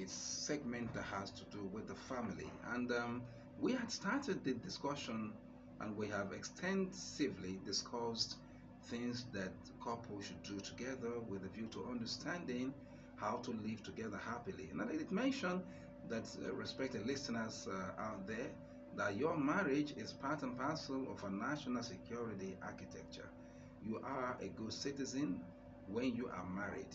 its segment that has to do with the family. And we had started the discussion and we have extensively discussed things that couples should do together with a view to understanding how to live together happily. And I did mention that, respected listeners out there, that your marriage is part and parcel of a national security architecture. You are a good citizen when you are married.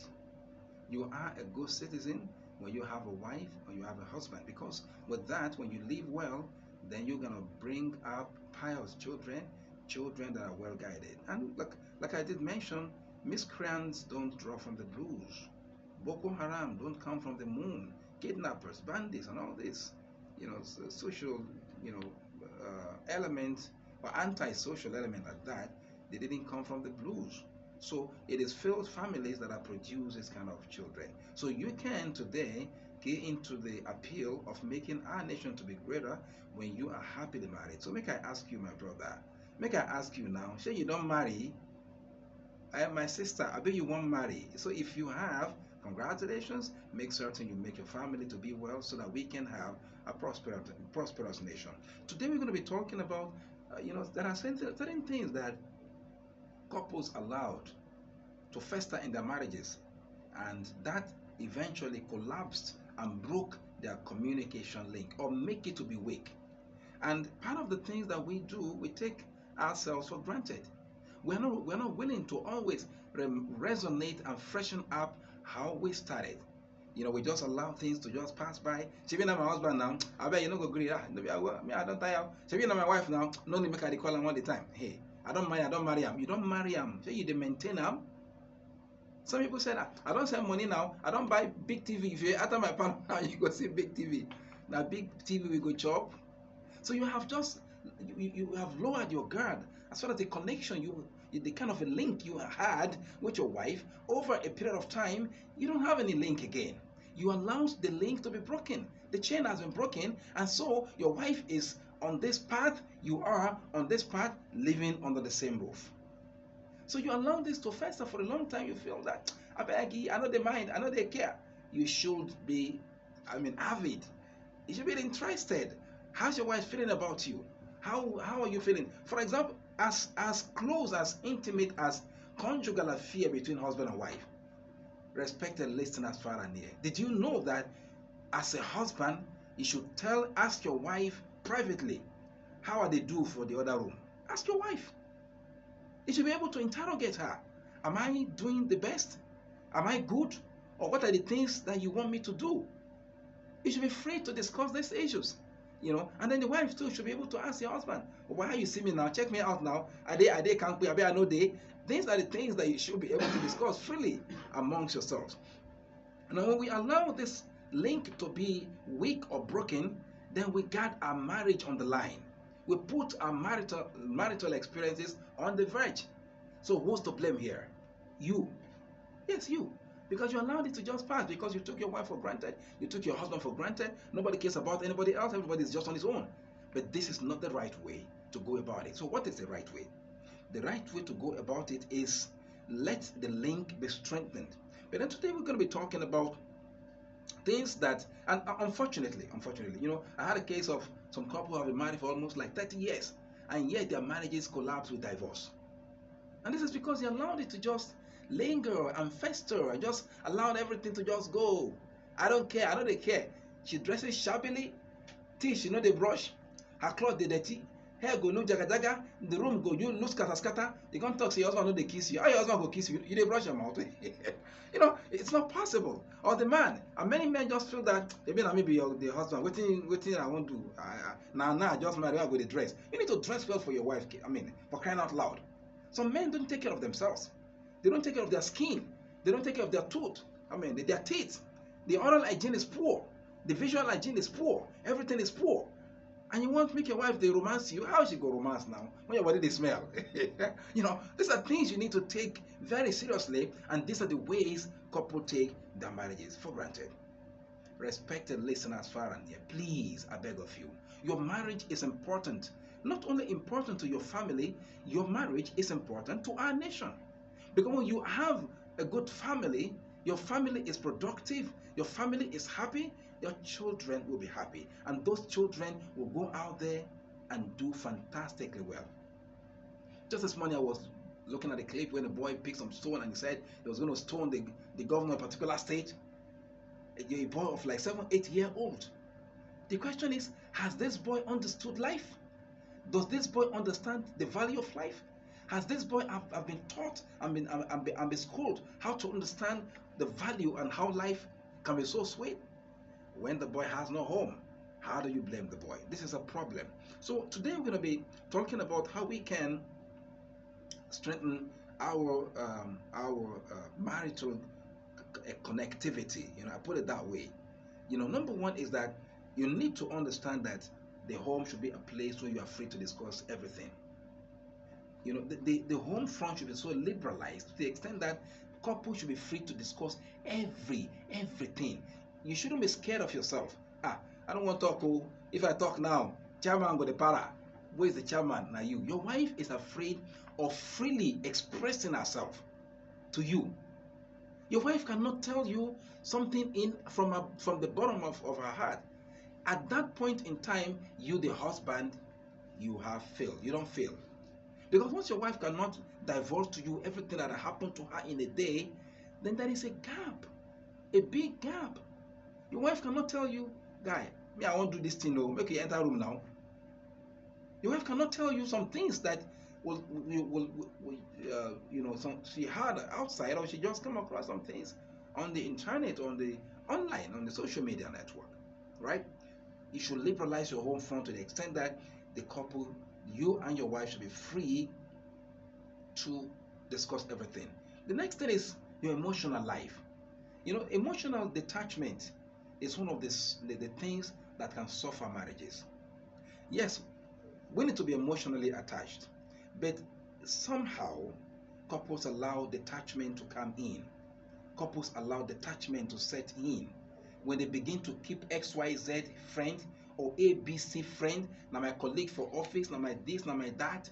You are a good citizen when you have a wife or you have a husband, because with that, when you live well, then you're gonna bring up pious children, children that are well guided. And like I did mention, miscreants don't drop from the blues. Boko Haram don't come from the moon. Kidnappers, bandits, and all this, social, you know, element or anti-social element at that, they didn't come from the blues. So it is failed families that are produce this kind of children. So you can today get into the appeal of making our nation to be greater when you are happily married. So make I ask you, my brother, make I ask you now, say you don't marry, I am my sister, I bet you won't marry. So if you have, congratulations, make certain you make your family to be well so that we can have a prosperous nation. Today we're going to be talking about, there are certain things that couples allowed to fester in their marriages, and that eventually collapsed and broke their communication link or make it to be weak. And part of the things that we do, we take ourselves for granted. We're not willing to always resonate and freshen up how we started. We just allow things to just pass by. She be my husband now. I bet you no go agree. Me, I don't tire. She be my wife now. No need make I call him all the time. Hey, I don't marry him. You don't marry him. So you dey maintain him. Some people say that I don't send money now. I don't buy big TV. If you enter my partner now, you go see big TV. Now big TV we go chop. So you have just you have lowered your guard as far as the connection the kind of a link you had with your wife over a period of time. You don't have any link again. You allowed the link to be broken. The chain has been broken, and so your wife is on this path, you are on this path, living under the same roof. So you allow this to fester for a long time. You feel that I know they mind, I know they care. You should be, avid. You should be interested. How's your wife feeling about you? How are you feeling? For example, as close, as intimate as conjugal affair between husband and wife. Respected listeners far and near. Did you know that as a husband, you should ask your wife privately, how are they do for the other room? Ask your wife. You should be able to interrogate her. Am I doing the best? Am I good? Or what are the things that you want me to do? You should be free to discuss these issues. And then the wife too should be able to ask your husband, why you see me now? Check me out now. Are they can't be? I know they. These are the things that you should be able to discuss freely amongst yourselves. Now, when we allow this link to be weak or broken, then we got our marriage on the line. We put our marital experiences on the verge. So who's to blame here? You. Yes, you. Because you allowed it to just pass, because you took your wife for granted, you took your husband for granted. Nobody cares about anybody else, everybody is just on his own. But this is not the right way to go about it. So what is the right way? The right way to go about it is let the link be strengthened. But then today we're going to be talking about things that, and unfortunately, I had a case of some couple who have been married for almost like 30 years, and yet their marriages collapse with divorce. And this is because they allowed it to just linger and fester and just allowed everything to just go. I don't care, I know they care. She dresses shabbily, teeth, they brush, her clothes they dirty, hair go no jaga jaga, the room go you lose scatter. They can't talk, say your husband no they kiss you. How your husband go kiss you? You they brush your mouth. It's not possible. Or the man, and many men just feel that maybe the husband waiting I won't do. Now I just marry, I go to dress. You need to dress well for your wife. For crying out loud. Some men don't take care of themselves. They don't take care of their skin. They don't take care of their tooth. Their teeth. The oral hygiene is poor. The visual hygiene is poor. Everything is poor. And you want to make your wife they romance you? How is she go romance now when your body they smell? These are things you need to take very seriously, and these are the ways couple take their marriages for granted. Respected listeners far and near, please, I beg of you, your marriage is important. Not only important to your family, your marriage is important to our nation. Because when you have a good family, your family is productive, your family is happy, your children will be happy. And those children will go out there and do fantastically well. Just this morning, I was looking at a clip when a boy picked some stone and he said he was going to stone the governor of a particular state, a boy of like 7, 8 years old. The question is, has this boy understood life? Does this boy understand the value of life? Has this boy have been taught and been schooled how to understand the value and how life can be so sweet? When the boy has no home, how do you blame the boy? This is a problem. So today we're going to be talking about how we can strengthen our marital connectivity. I put it that way. Number one is that you need to understand that the home should be a place where you are free to discuss everything. The home front should be so liberalized to the extent that couples should be free to discuss everything. You shouldn't be scared of yourself. I don't want to talk. Oh, if I talk now, chairman go the para. Where is the chairman? Now you. Your wife is afraid of freely expressing herself to you. Your wife cannot tell you something from the bottom of her heart. At that point in time, you, the husband, you have failed. You don't fail. Because once your wife cannot divulge to you everything that happened to her in a day, then there is a gap, a big gap. Your wife cannot tell you, guy, me, I won't do this thing, no, make you enter room now. Your wife cannot tell you some things that she heard outside, or she just come across some things on the internet, on the online, on the social media network, right? You should liberalize your home front to the extent that the couple, you and your wife, should be free to discuss everything. The next thing is your emotional life. Emotional detachment is one of the things that can suffer marriages. Yes, we need to be emotionally attached, but somehow couples allow detachment to come in. Couples allow detachment to set in. When they begin to keep XYZ friend or ABC friend, now my colleague for office, now my this, now my that,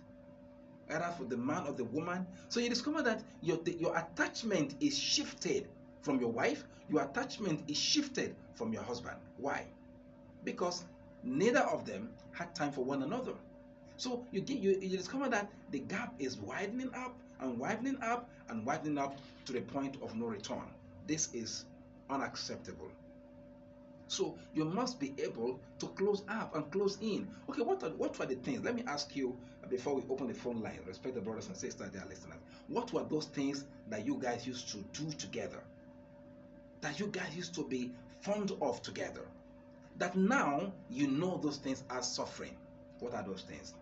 either for the man or the woman. So you discover that your attachment is shifted from your wife, your attachment is shifted from your husband. Why? Because neither of them had time for one another. So you discover that the gap is widening up and widening up and widening up to the point of no return. This is unacceptable. So you must be able to close up and close in. Okay, what were the things? Let me ask you before we open the phone line, respected brothers and sisters, dear listeners. What were those things that you guys used to do together? That you guys used to be fond of together? That now you know those things are suffering. What are those things?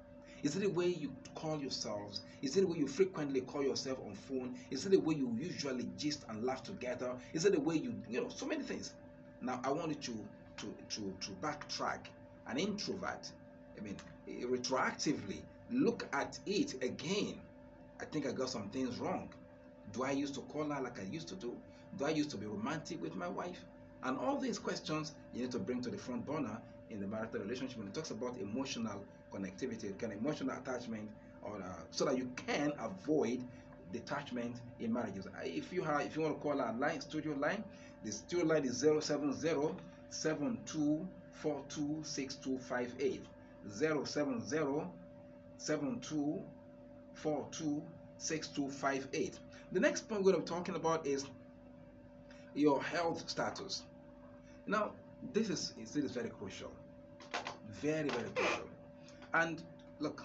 Is it the way you call yourselves? Is it the way you frequently call yourself on phone? Is it the way you usually gist and laugh together? Is it the way so many things? Now I want you to backtrack and introvert. Retroactively look at it again. I think I got some things wrong. Do I used to call her like I used to do? Do I used to be romantic with my wife? And all these questions you need to bring to the front burner in the marital relationship when it talks about emotional connectivity, emotional attachment, or so that you can avoid detachment in marriages. If you want to call our line, studio line, the studio line is 070-7242-6258. 070-7242-6258. The next point we're going to be talking about is your health status. Now, this is very crucial. Very, very crucial. And look,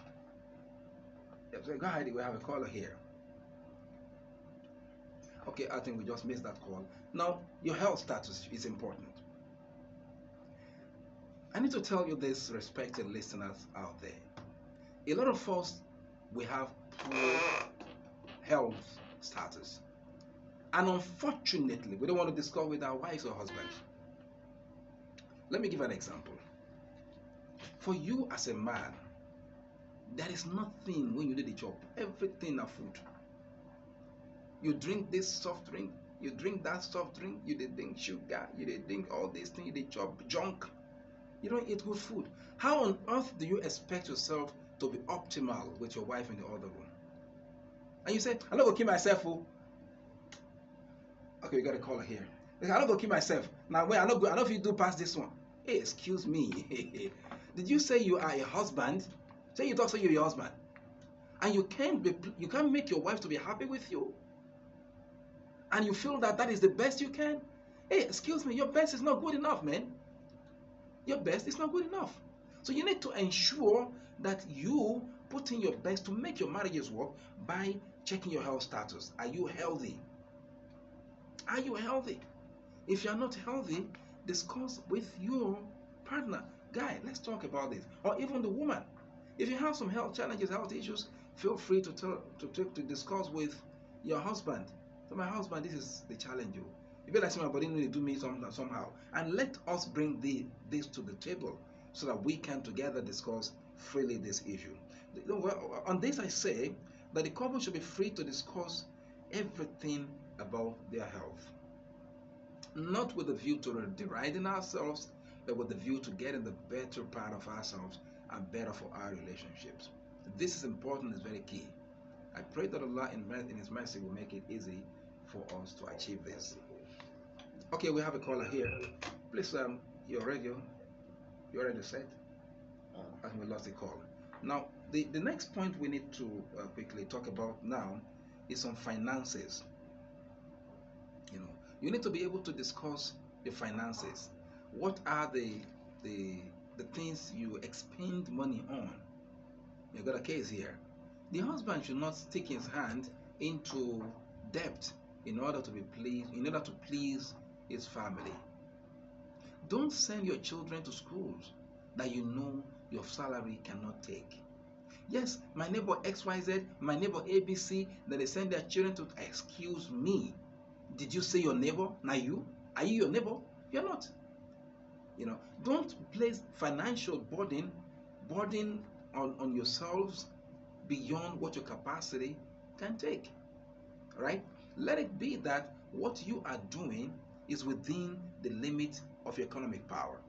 go ahead, we have a caller here. Okay, I think we just missed that call. Now, your health status is important. I need to tell you this, respected listeners out there. A lot of us, we have poor health status. And unfortunately, we don't want to discuss with our wives or husbands. Let me give an example. For you as a man, there is nothing when you do the job. Everything is food. You drink this soft drink, you drink that soft drink, you drink sugar, you drink all these things, you chop junk. You don't eat good food. How on earth do you expect yourself to be optimal with your wife in the other room? And you say, I'm not going to keep myself full. Okay, we got a caller here. I don't go kill myself. Now wait, I don't go. I don't know if you do past this one. Hey, excuse me. Did you say you are a husband? Say you talk so you're your husband, and you can't make your wife to be happy with you, and you feel that that is the best you can. Hey, excuse me, your best is not good enough, man. Your best is not good enough. So you need to ensure that you put in your best to make your marriages work by checking your health status. Are you healthy? Are you healthy? If you're not healthy, discuss with your partner. Guy, let's talk about this. Or even the woman. If you have some health challenges, health issues, feel free to discuss with your husband. So my husband, this is the challenge. You better say my body need to do me somehow. And let us bring this to the table so that we can together discuss freely this issue. On this I say that the couple should be free to discuss everything about their health. Not with the view to deriding ourselves, but with the view to getting the better part of ourselves and better for our relationships. This is important, it's very key. I pray that Allah in His mercy will make it easy for us to achieve this. Okay, we have a caller here. Please, your radio, you already set? I think we lost the call. Now, the next point we need to quickly talk about now is on finances. You need to be able to discuss your finances. What are the things you expend money on? You got a case here. The husband should not stick his hand into debt in order to please his family. Don't send your children to schools that you know your salary cannot take. Yes, my neighbor XYZ, my neighbor ABC, that they send their children to. Excuse me. Did you say your neighbor? Now you? Are you your neighbor? You're not. Don't place financial burden on yourselves beyond what your capacity can take. Right? Let it be that what you are doing is within the limit of your economic power.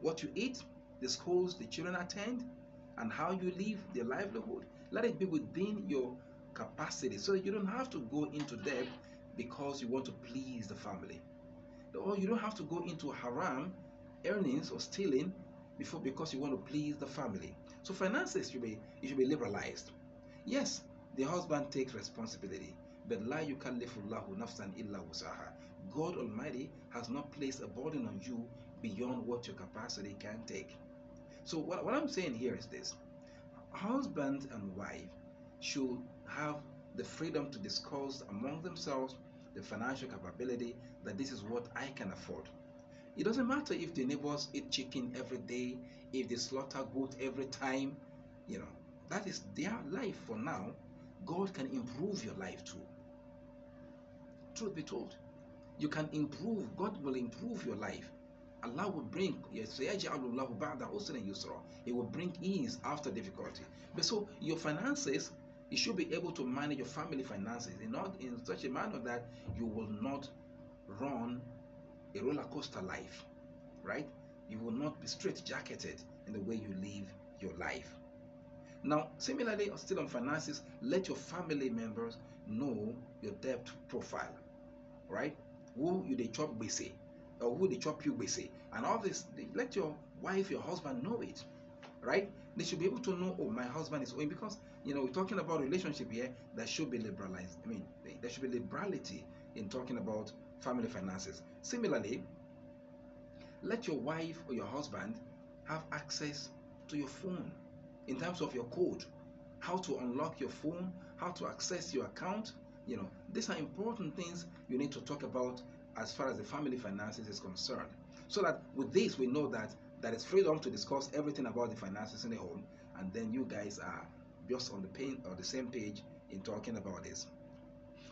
What you eat, the schools the children attend, and how you live their livelihood, let it be within your capacity so that you don't have to go into debt because you want to please the family. Or you don't have to go into haram earnings or stealing because you want to please the family. So finances should be liberalized. Yes, the husband takes responsibility, but la yukallifullahu nafsan illa wusaha. God Almighty has not placed a burden on you beyond what your capacity can take. So what I'm saying here is this: husband and wife should have the freedom to discuss among themselves the financial capability, that this is what I can afford. It doesn't matter if the neighbors eat chicken every day, if they slaughter goat every time, that is their life for now. God can improve your life too. Truth be told, you can improve, God will improve your life. Allah will bring, He will bring ease after difficulty. But so your finances, you should be able to manage your family finances in such a manner that you will not run a roller coaster life, right? You will not be straight-jacketed in the way you live your life. Now, similarly, still on finances, let your family members know your debt profile, right? Who you they chop base, or who they chop you base, and all this. Let your wife, your husband know it, right? They should be able to know, oh, my husband is owing, because we're talking about relationship here. That should be liberalized. There should be liberality in talking about family finances. Similarly, let your wife or your husband have access to your phone in terms of your code, how to unlock your phone, how to access your account. These are important things you need to talk about as far as the family finances is concerned, so that with this we know that there is freedom to discuss everything about the finances in the home, and then you guys are just on the same page in talking about this.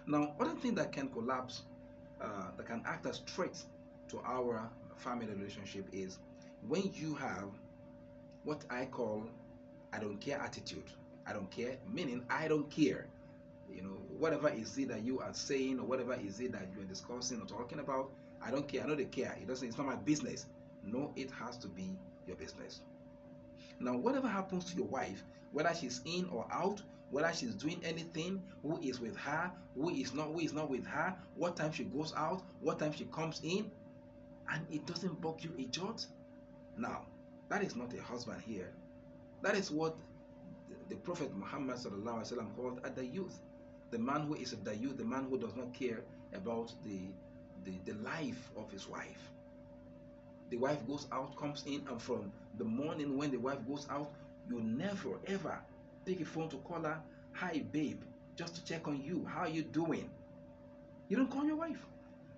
Now, other thing that can collapse, that can act as threats to our family relationship is when you have what I call I don't care attitude. I don't care, meaning I don't care. Whatever is it that you are saying, or whatever is it that you are discussing or talking about, I don't care. I know they care. It's not my business. No, it has to be your business. Now, whatever happens to your wife, whether she's in or out, whether she's doing anything, who is with her, who is not with her, what time she goes out, what time she comes in, and it doesn't bug you a jot. Now, that is not a husband here. That is what the Prophet Muhammad sallallahu alaihi wasallam called at the youth, the man who is at the youth, the man who does not care about the life of his wife. The wife goes out, comes in, and from the morning when the wife goes out, you never ever take a phone to call her, hi babe, just to check on you, how are you doing? You don't call your wife,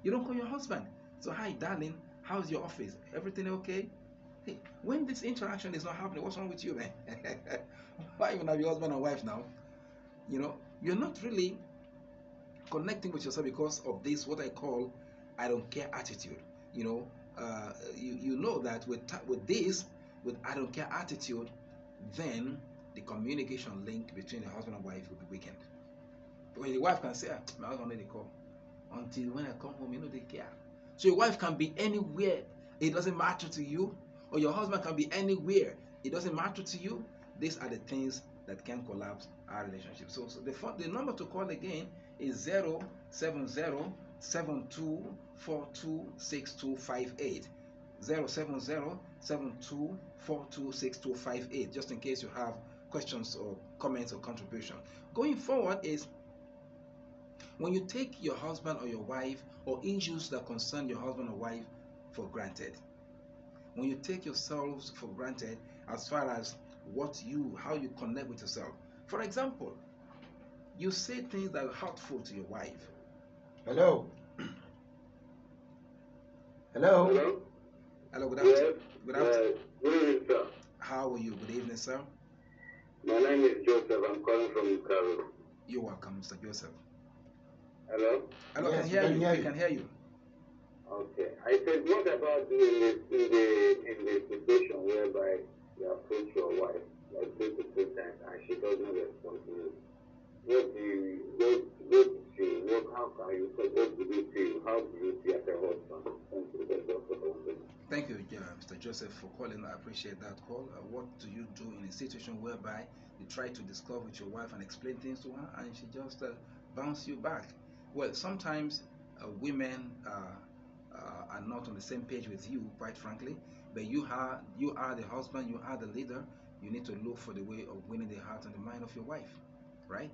you don't call your husband. So hi darling, how's your office, everything okay? Hey, when this interaction is not happening, what's wrong with you, man? Why even have your husband and wife now? You're not really connecting with yourself because of this, what I call I don't care attitude. You know that with this, with I don't care attitude, then the communication link between the husband and wife will be weakened. Because the wife can say, my husband made a call. Until when I come home, they care. So your wife can be anywhere, it doesn't matter to you, or your husband can be anywhere, it doesn't matter to you. These are the things that can collapse our relationship. So the number to call again is 070-7242-6258. 070-7242-6258, just in case you have questions or comments or contribution. Going forward is, when you take your husband or your wife, or issues that concern your husband or wife, for granted, when you take yourselves for granted as far as how you connect with yourself. For example, you say things that are hurtful to your wife. Hello. Hello. Hello. Hello. Good afternoon. Yes. Good afternoon. Good evening, sir. How are you? Good evening, sir. My name is Joseph. I'm calling from Cairo. You're welcome, Mr. Joseph. Hello. Hello. Yes, I can hear you. Okay. I said, what about in the situation whereby you approach your wife like 2 to 3 times and she doesn't respond to you? What do you feel? How can you say? What do you feel? How do you feel as a husband? Thank you, Mr. Joseph, for calling. I appreciate that call. What do you do in a situation whereby you try to discuss with your wife and explain things to her, and she just bounce you back? Well, sometimes women are not on the same page with you, quite frankly. But you are the husband, you are the leader. You need to look for the way of winning the heart and the mind of your wife, right?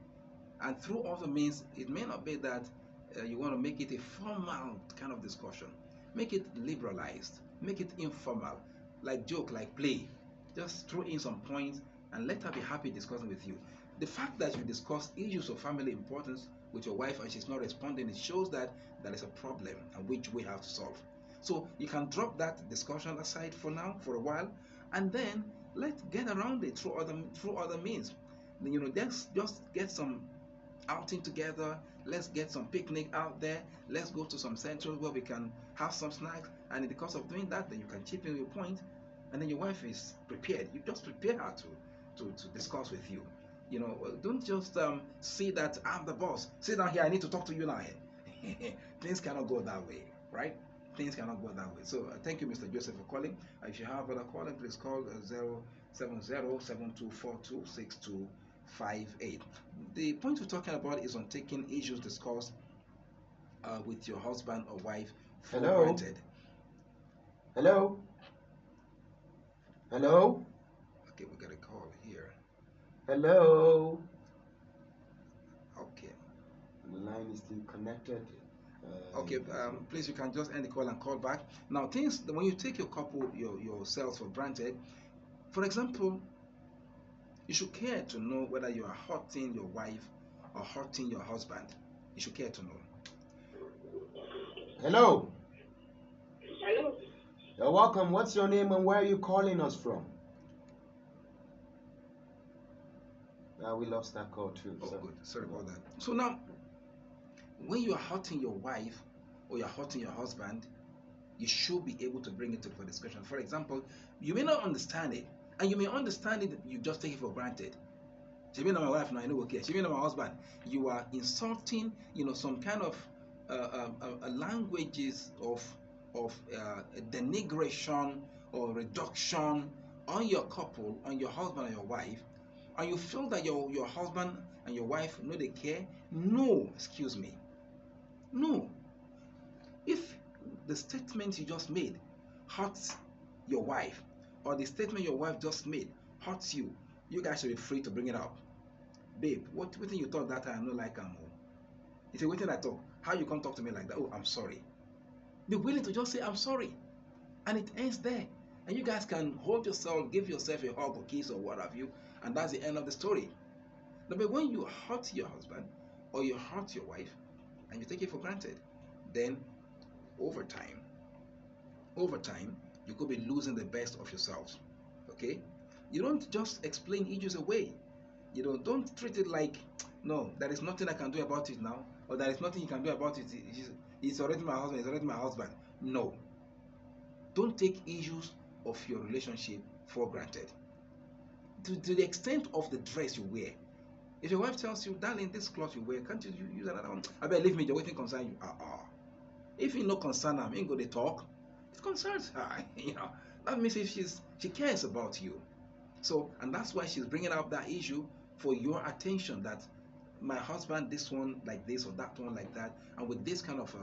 And through other means, it may not be that you want to make it a formal kind of discussion. Make it liberalized, make it informal, like joke, like play. Just throw in some points and let her be happy discussing with you. The fact that you discuss issues of family importance with your wife and she's not responding, it shows that there is a problem and which we have to solve. So you can drop that discussion aside for now, for a while, and then let's get around it through other means. Let's just get some outing together. Let's get some picnic out there. Let's go to some centers where we can have some snacks, and in the course of doing that, then you can chip in your point, and then your wife is prepared. You just prepare her to discuss with you. Don't just see that I'm the boss. Sit down here, I need to talk to you now. Things cannot go that way, right? Things cannot go that way. So thank you, Mr. Joseph, for calling. If you have other calling, please call 070-7242-6258. The point we're talking about is on taking issues discussed with your husband or wife for granted. Hello. Hello. Okay, we got a call here. Hello. Okay. The line is still connected. Okay, please, you can just end the call and call back. Now, things when you take your couple, yourselves for granted. For example, you should care to know whether you are hurting your wife or hurting your husband. You should care to know. Hello. Hello. You're welcome. What's your name and where are you calling us from? We lost that call too. Oh, good. Sorry about that. So now, when you are hurting your wife or you're hurting your husband, you should be able to bring it to for discussion. For example, you may not understand it, and you may understand it, you just take it for granted. She may not my wife, now I know okay. She may not my husband. You are insulting, some kind of languages of denigration or reduction on your couple, on your husband or your wife, and you feel that your husband and your wife know they care, no, excuse me, no. If the statement you just made hurts your wife, or the statement your wife just made hurts you, you guys should be free to bring it up. Babe, what thing you thought that I no like am? He said, waiting I talk. How you can't talk to me like that? Oh, I'm sorry. Be willing to just say I'm sorry. And it ends there. And you guys can hold yourself, give yourself a hug or kiss or what have you, and that's the end of the story. But when you hurt your husband or you hurt your wife and you take it for granted, then over time, you could be losing the best of yourselves. Okay? You don't just explain issues away. Don't treat it like, no, there is nothing I can do about it now, or there is nothing you can do about it. It's already my husband, it's already my husband. No. Don't take issues of your relationship for granted. To the extent of the dress you wear. If your wife tells you, darling, this cloth you wear, can't you use another one? I better leave me, you're waiting concern you. If you no concern her, ain't gonna talk. It concerns her. That means if she cares about you. So, and that's why she's bringing up that issue for your attention, that my husband, this one like this or that one like that, and with this kind of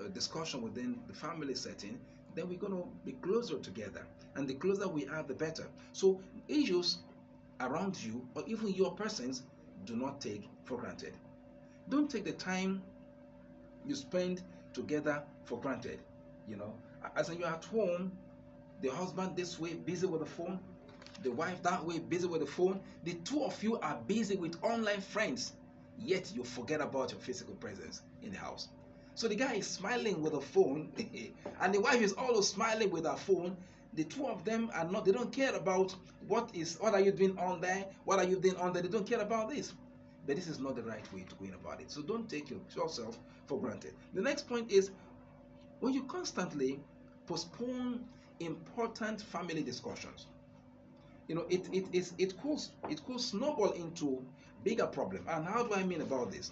a discussion within the family setting, then we're going to be closer together, and the closer we are, the better. So issues around you or even your persons, do not take for granted. Don't take the time you spend together for granted. As you're at home, the husband this way busy with the phone, the wife that way busy with the phone, the two of you are busy with online friends, yet you forget about your physical presence in the house. So the guy is smiling with a phone and the wife is also smiling with her phone. The two of them they don't care about what are you doing on there, what are you doing on there. They don't care about this. But this is not the right way to go in about it. So don't take yourself for granted. The next point is, when you constantly postpone important family discussions, it could snowball into bigger problem. And how do I mean about this?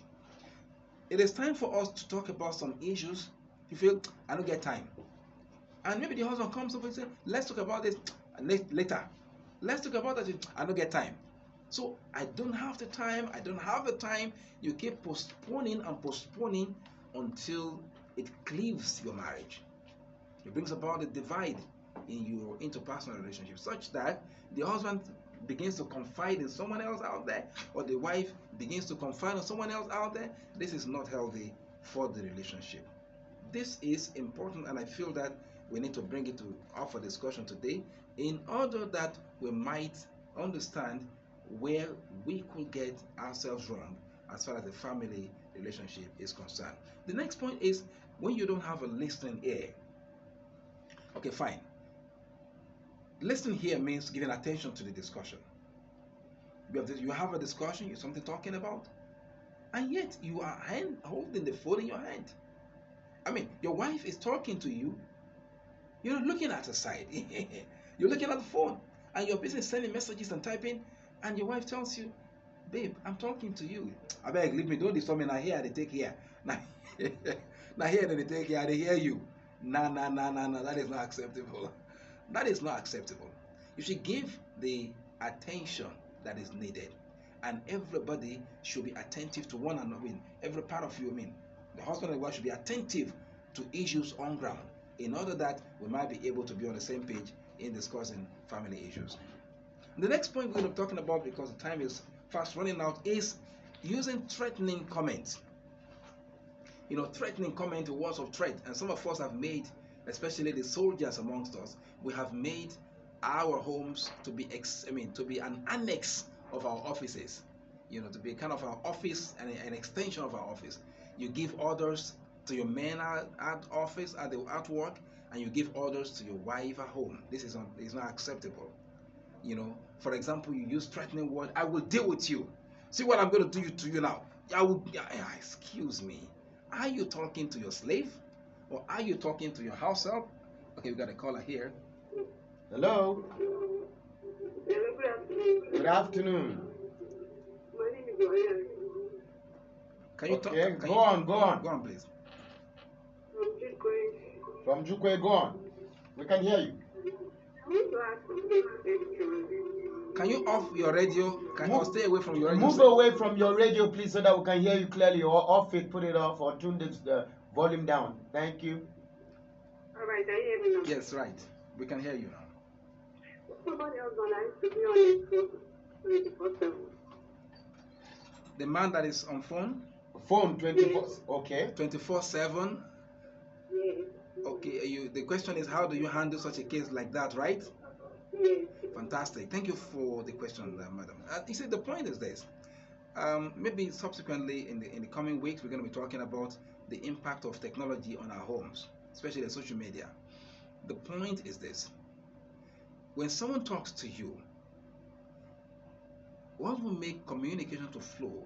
It is time for us to talk about some issues. You feel, I don't get time. And maybe the husband comes up and says, let's talk about this later. Let's talk about that. I don't get time. So I don't have the time. You keep postponing and postponing until it cleaves your marriage. It brings about a divide in your interpersonal relationship, such that the husband begins to confide in someone else out there, or the wife begins to confide in someone else out there. This is not healthy for the relationship. This is important, and I feel that we need to bring it up for discussion today, in order that we might understand where we could get ourselves wrong as far as the family relationship is concerned. The next point is, when you don't have a listening ear. Okay, fine. Listening here means giving attention to the discussion. You have a discussion, you're something talking about, and yet you are holding the phone in your hand. I mean, your wife is talking to you, you're not looking at her side. You're looking at the phone, and you're busy sending messages and typing, and your wife tells you, babe, I'm talking to you. I beg, leave me, don't disturb me. Now here, they take care. Now here, they take care, they hear you. Nah, that is not acceptable. That is not acceptable. You should give the attention that is needed, and everybody should be attentive to one another. Every part of you, the husband and wife should be attentive to issues on ground, in order that we might be able to be on the same page in discussing family issues. The next point we're going to be talking about, because the time is fast running out, is using threatening comments. Threatening comment, words of threat, and some of us have made, especially the soldiers amongst us, we have made our homes to be an annex of our offices, to be kind of our office and an extension of our office. You give orders to your men at office, at work, and you give orders to your wife at home. This is not acceptable. For example, you use threatening word, I will deal with you. See what I'm going to do to you now. Excuse me. Are you talking to your slave, or are you talking to your house help? Okay, we got a caller here. Hello. Good afternoon. My name is Orion. Can you talk? Go on. Go on, please. From Jukwe, go on. We can hear you. I want to ask a question. Can you off your radio? Or stay away from your radio? Move away from your radio, please, so that we can hear you clearly. Or off it, put it off, or tune the volume down. Thank you. All right, can you hear me now? Yes, right. We can hear you now. Somebody else gonna have to be on his phone 24/7. The man that is on phone Phone 24. Okay. 24/7. Yes. Okay, the question is, how do you handle such a case like that, right? Yes. Fantastic. Thank you for the question, madam. You see, the point is this. Maybe subsequently in the coming weeks, we're going to be talking about the impact of technology on our homes, especially the social media. The point is this. When someone talks to you, what will make communication to flow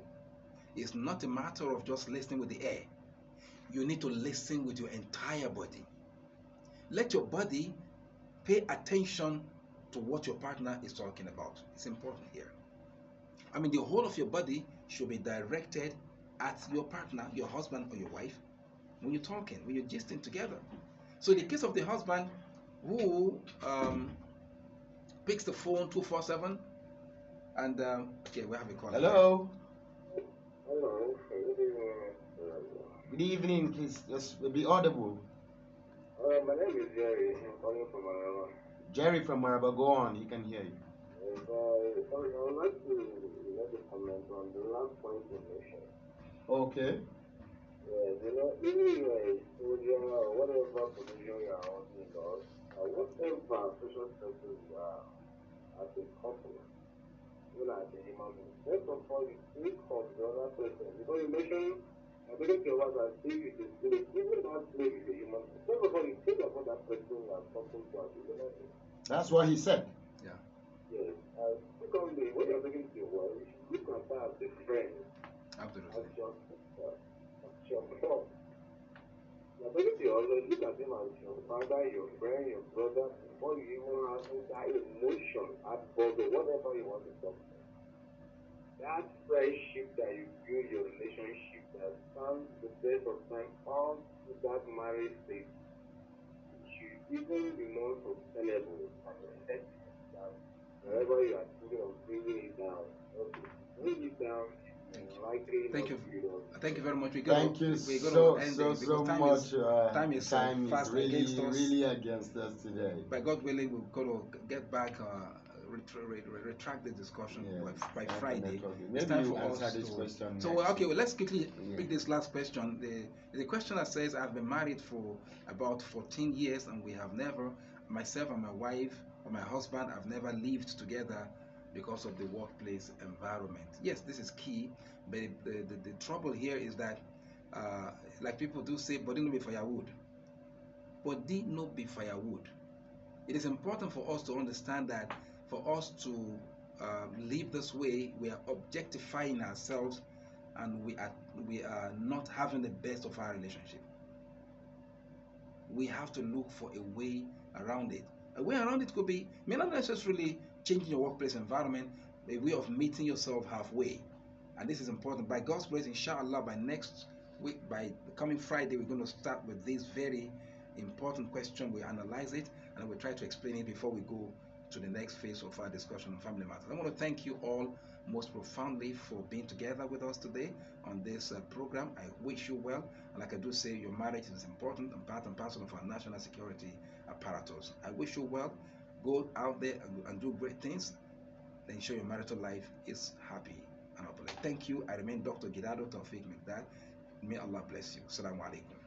is not a matter of just listening with the ear. You need to listen with your entire body. Let your body pay attention to what your partner is talking about. It's important here. I mean, the whole of your body should be directed at your partner, your husband or your wife, when you're talking, when you're gisting together. So in the case of the husband who picks the phone 247 and okay, we have a call. Hello. Hello. Good evening, please. Just be audible. My name is Jerry. I'm calling from Maraba. Jerry from Maraba, go on. He can hear you. Sorry, I would like to make a comment on the last point you mentioned. Okay. Yes, even your exposure or whatever position you are holding in us, whatever social status you are as a couple, even as a human being, first of all, you think of the other person. Because you mentioned, I believe your wife as if it is slave, even that slave is a human being. First of all, you think about that person you are talking to as a human being. That's what he said. Yeah. Yes. Secondly, when you're talking to your wife, you should look at her as a friend, Absolutely. as your sister, as your mom. You're talking to your husband, look at him as your father, your friend, your brother, before you even have that emotion at board or whatever you want to talk about. That friendship that you build your relationship that stands the test of time all to that marriage state should even be more sustainable and effective than wherever you are thinking of bringing it down. Okay, bring it down. Thank you. Likely Thank not you. to be Thank you very much. Thank you We're so going to end so it so because much. time is fast really against us. really against us today. By God willing, we're going to get back, retract the discussion by Friday. It's Maybe time you for answer us this to. question. So next okay, week. well, let's quickly Yeah. pick this last question. The questioner says, I've been married for about 14 years and we have never, myself and my wife or my husband have never lived together because of the workplace environment. Yes, this is key, but the trouble here is that like people do say, body no be firewood. Body no be firewood. It is important for us to understand that for us to live this way, we are objectifying ourselves and we are not having the best of our relationship. We have to look for a way around it. A way around it could be, may not necessarily changing your workplace environment, a way of meeting yourself halfway. And this is important. By God's grace, inshallah, by next week, by the coming Friday, we're going to start with this very important question. We analyze it and we try to explain it before we go to the next phase of our discussion on family matters. I want to thank you all most profoundly for being together with us today on this program. I wish you well, and like I do say, your marriage is important and part and parcel of our national security apparatus. I wish you well. Go out there and do great things. Ensure your marital life is happy and opulent. Thank you. I remain Dr. Gidado Tawfiq Mikdad. May Allah bless you. Assalamu alaikum.